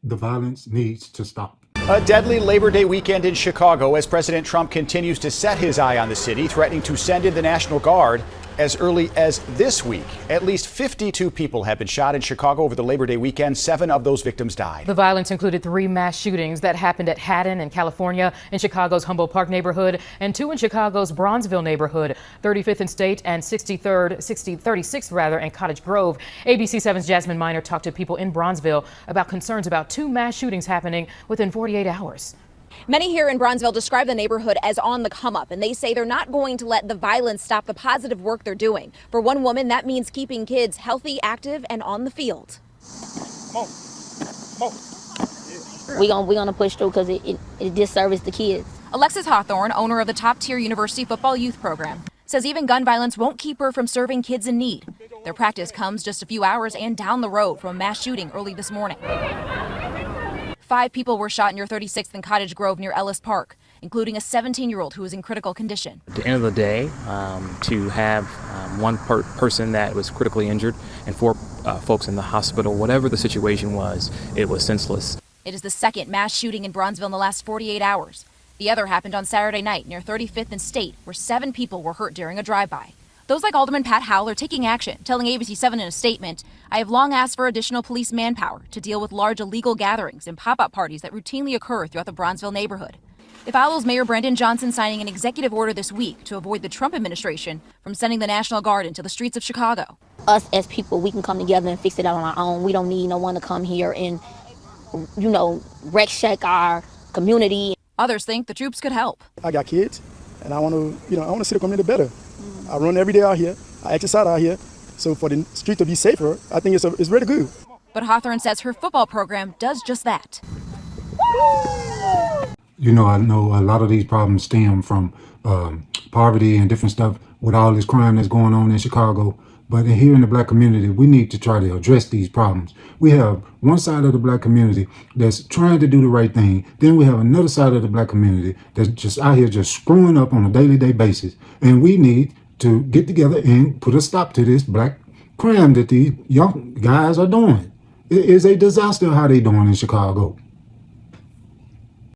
The violence needs to stop. A deadly Labor Day weekend in Chicago as President Trump continues to set his eye on the city, threatening to send in the National Guard as early as this week. At least 52 people have been shot in Chicago over the Labor Day weekend. 7 of those victims died. The violence included 3 mass shootings that happened at Haddon in California, in Chicago's Humboldt Park neighborhood, and 2 in Chicago's Bronzeville neighborhood, 35th and State and 36th and Cottage Grove. ABC 7's Jasmine Miner talked to people in Bronzeville about concerns about 2 mass shootings happening within 48 hours. Many here in Bronzeville describe the neighborhood as on the come up, and they say they're not going to let the violence stop the positive work they're doing. For one woman, that means keeping kids healthy, active, and on the field. We're gonna push through because it disservices the kids. Alexis Hawthorne, owner of the top-tier university football youth program, says even gun violence won't keep her from serving kids in need. Their practice comes just a few hours and down the road from a mass shooting early this morning. 5 people were shot near 36th and Cottage Grove near Ellis Park, including a 17-year-old who was in critical condition. At the end of the day, to have one person that was critically injured and 4 folks in the hospital, whatever the situation was, it was senseless. It is the second mass shooting in Bronzeville in the last 48 hours. The other happened on Saturday night near 35th and State, where 7 people were hurt during a drive-by. Those like Alderman Pat Howell are taking action, telling ABC 7 in a statement, "I have long asked for additional police manpower to deal with large illegal gatherings and pop-up parties that routinely occur throughout the Bronzeville neighborhood." It follows Mayor Brandon Johnson signing an executive order this week to avoid the Trump administration from sending the National Guard into the streets of Chicago. Us as people, we can come together and fix it out on our own. We don't need no one to come here and, wreck shack our community. Others think the troops could help. I got kids, and I want to see the community better. I run every day out here. I exercise out here. So for the street to be safer, I think it's really good. But Hawthorne says her football program does just that. I know a lot of these problems stem from poverty and different stuff with all this crime that's going on in Chicago. But here in the black community, we need to try to address these problems. We have one side of the black community that's trying to do the right thing. Then we have another side of the black community that's just out here just screwing up on a daily basis. And we need to get together and put a stop to this black crime that these young guys are doing. It is a disaster how they doing in Chicago.